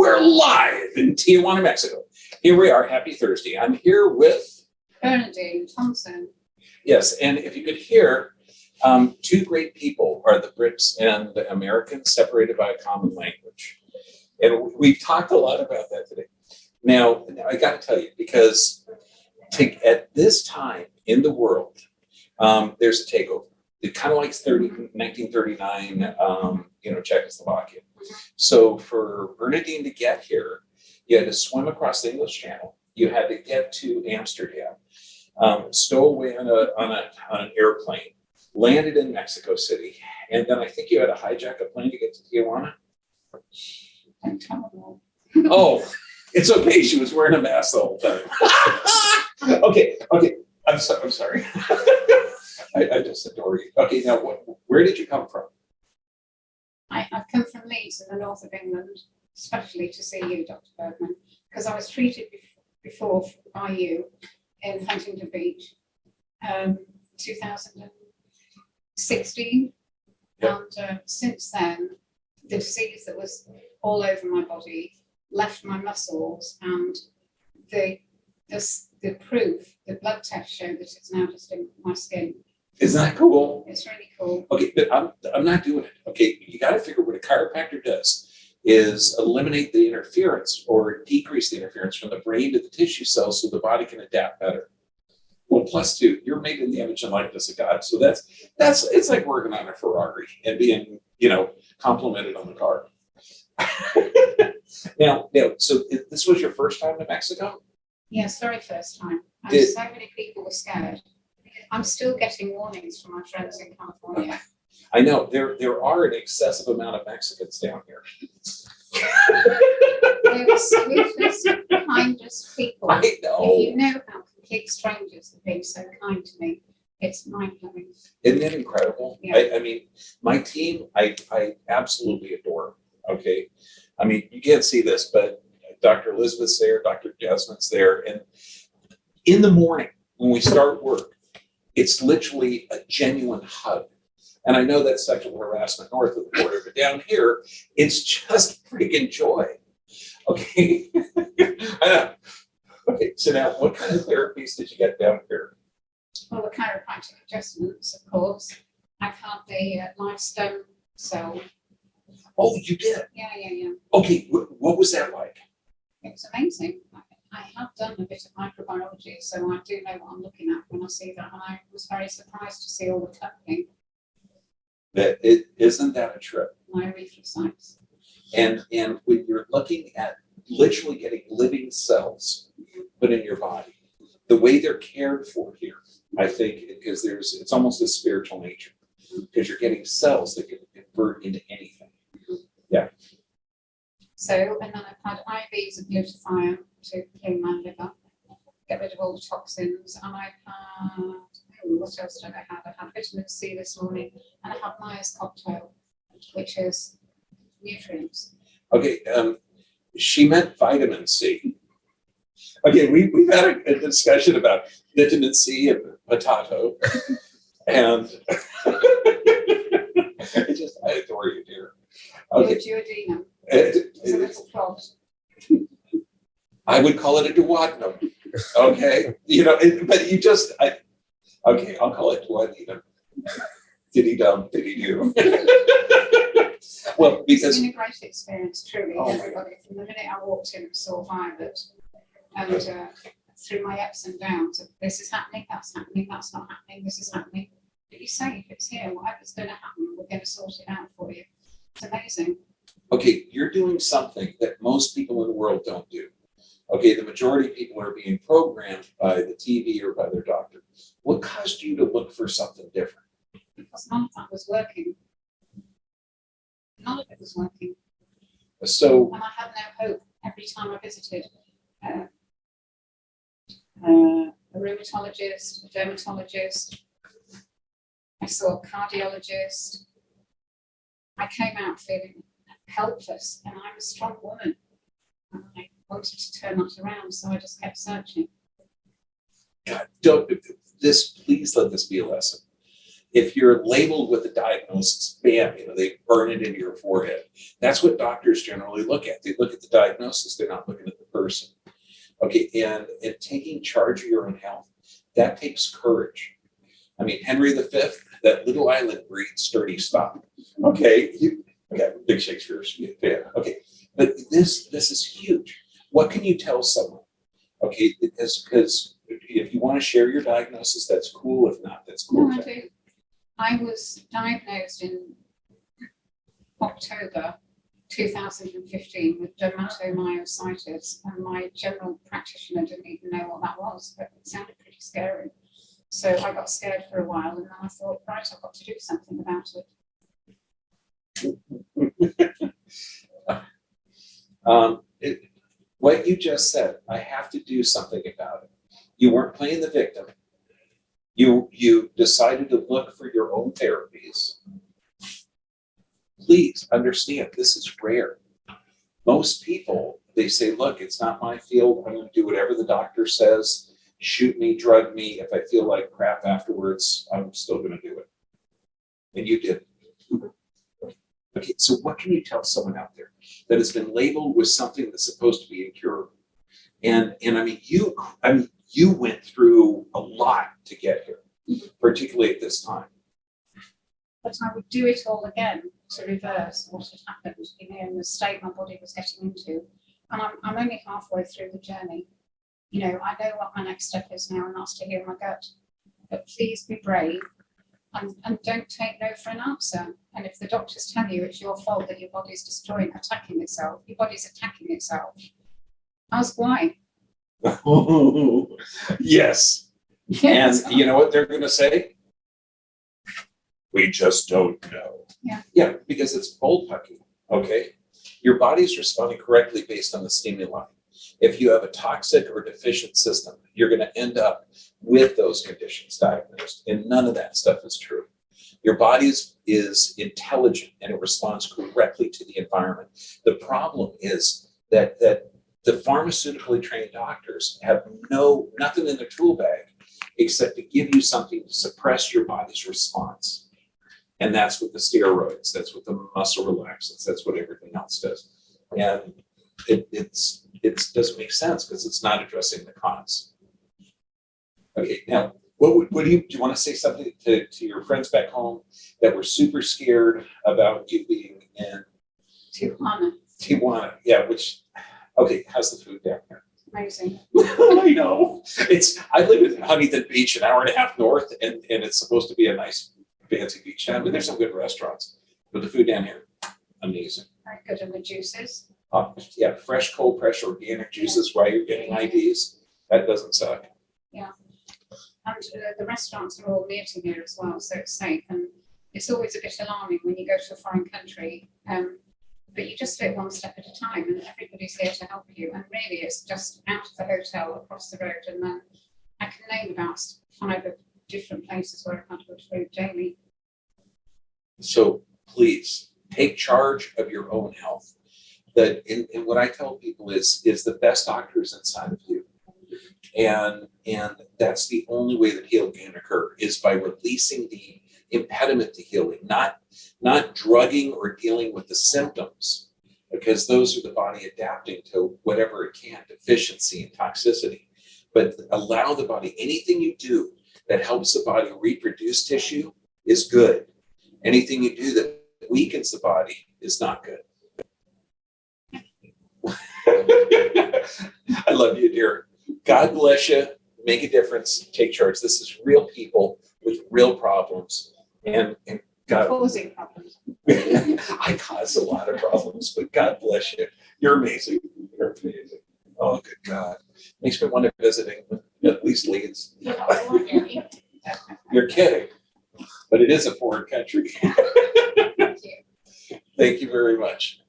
We're live in Tijuana, Mexico. Here we are. Happy Thursday. I'm here with Bernadine Thomson. Yes, and if you could hear, two great people are the Brits and the Americans, separated by a common language. And we've talked a lot about that today. Now I got to tell you, because at this time in the world, there's a takeover. It kind of like 1939, Czechoslovakia. So for Bernadine to get here, you had to swim across the English Channel. You had to get to Amsterdam, stow away on an airplane, landed in Mexico City, and then I think you had to hijack a plane to get to Tijuana. Oh, it's okay. She was wearing a mask the whole time. Okay. I'm sorry. I just adore you. Okay, now where did you come from? I've come from Leeds in the north of England, especially to see you, Dr. Bergman, because I was treated before by you in Huntington Beach, 2016. Yep. And since then, the disease that was all over my body left my muscles, and the proof, the blood test showed that it's now just in my skin. Isn't that cool? It's really cool. Okay, but I'm not doing it. Okay, you got to figure what a chiropractor does is eliminate the interference or decrease the interference from the brain to the tissue cells so the body can adapt better. Well, plus two, you're made in the image and likeness of God. So that's it's like working on a Ferrari and being, complimented on the car. Now, so this was your first time to Mexico? Yes, very first time. And so many people were scared. I'm still getting warnings from my friends in California. I know there are an excessive amount of Mexicans down here. They're the sweetest, kindest people. I know. If you know how complete strangers have been so kind to me, it's mind-blowing. Isn't it incredible? Yeah. I mean, my team, I absolutely adore. Okay. I mean, you can't see this, but Dr. Elizabeth's there, Dr. Jasmine's there. And in the morning when we start work, it's literally a genuine hug. And I know that's sexual harassment north of the border, but down here, it's just freaking joy. Okay. I know. Okay, so now what kind of therapies did you get down here? Well, the chiropractic adjustments, of course. I've had the live stem cell. Oh, you did? Yeah. Okay, what was that like? It was amazing. I have done a bit of microbiology, so I do know what I'm looking at when I see that, and I was very surprised to see all the coupling. Isn't that a trip? My erythrocytes. And when you're looking at literally getting living cells put in your body, the way they're cared for here, I think, is it's almost a spiritual nature, because you're getting cells that can convert into anything. Yeah. So, and then I've had IVs of glutathione to clean my liver, get rid of all the toxins, and I've had, what else did I have? I had vitamin C this morning, and I had Myers cocktail, which is nutrients. Okay, she meant vitamin C. Okay, we've had a discussion about vitamin C and potato, and I adore you, dear. Okay. Your duodenum. It's a little clot. I would call it a duodenum. Okay, but you just, okay, I'll call it duodenum. Diddy dum, diddy do. Well, because it's been a great experience, truly. Everybody, from the minute I walked in and saw Violet, and through my ups and downs of this is happening, that's not happening, this is happening. But you say, if it's here, whatever's going to happen, we're going to sort it out for you. It's amazing. Okay, you're doing something that most people in the world don't do. Okay, the majority of people are being programmed by the TV or by their doctor. What caused you to look for something different? Because none of that was working. None of it was working. So, and I had no hope every time I visited a rheumatologist, a dermatologist. I saw a cardiologist. I came out feeling helpless, and I'm a strong woman. And I wanted to turn that around, so I just kept searching. God, please let this be a lesson. If you're labeled with a diagnosis, bam, they burn it into your forehead. That's what doctors generally look at. They look at the diagnosis, they're not looking at the person. Okay, and taking charge of your own health, that takes courage. I mean, Henry V, that little island breeds sturdy stock. Okay, big Shakespeare fan. Okay, but this is huge. What can you tell someone? Okay, because if you want to share your diagnosis, that's cool. If not, that's cool. No, I do. I was diagnosed in October 2015 with dermatomyositis, and my general practitioner didn't even know what that was, but it sounded pretty scary. So I got scared for a while, and then I thought, right, I've got to do something about it. What you just said, I have to do something about it. You weren't playing the victim. You decided to look for your own therapies. Please understand, this is rare. Most people, they say, look, it's not my field. I'm going to do whatever the doctor says. Shoot me, drug me. If I feel like crap afterwards, I'm still going to do it. And you did. Okay, so what can you tell someone out there that has been labeled with something that's supposed to be incurable? And I mean, you went through a lot to get here, particularly at this time. But I would do it all again to reverse what had happened, in the state my body was getting into. And I'm only halfway through the journey. I know what my next step is now, and that's to heal my gut. But please be brave and don't take no for an answer. And if the doctors tell you it's your fault that your body's attacking itself, your body's attacking itself, ask why. Yes. Yes. And you know what they're going to say? We just don't know. Yeah, because it's bullpucky. Okay. Your body's responding correctly based on the stimuli. If you have a toxic or deficient system, you're going to end up with those conditions diagnosed. And none of that stuff is true. Your body is intelligent and it responds correctly to the environment. The problem is that the pharmaceutically trained doctors have nothing in their tool bag except to give you something to suppress your body's response. And that's what the steroids, that's what the muscle relaxants, that's what everything else does. And it doesn't make sense because it's not addressing the cause. Okay, now, what do you want to say something to your friends back home that were super scared about you being in Tijuana, yeah, okay, how's the food down here? Amazing. I know. I live in Huntington Beach, an hour and a half north, and it's supposed to be a nice fancy beach town, but there's some good restaurants. But the food down here, amazing. Very good, and the juices. Yeah, fresh, cold press, organic juices while you're getting IVs. That doesn't suck. Yeah. And the restaurants are all near to here as well, so it's safe. And it's always a bit alarming when you go to a foreign country, but you just do it one step at a time, and everybody's here to help you. And really, it's just out of the hotel, across the road, and then I can name about 5 different places where I've had good food daily. So please take charge of your own health. And what I tell people is the best doctor is inside of you. And that's the only way that healing can occur, is by releasing the impediment to healing, not drugging or dealing with the symptoms, because those are the body adapting to whatever it can, deficiency and toxicity. But allow the body, anything you do that helps the body reproduce tissue is good. Anything you do that weakens the body is not good. I love you, dear. God bless you. Make a difference. Take charge. This is real people with real problems. And God, causing problems. I cause a lot of problems, but God bless you. You're amazing. You're amazing. Oh, good God. Makes me want to visit England, at least Leeds. You're kidding. But it is a foreign country. Thank you. Thank you very much.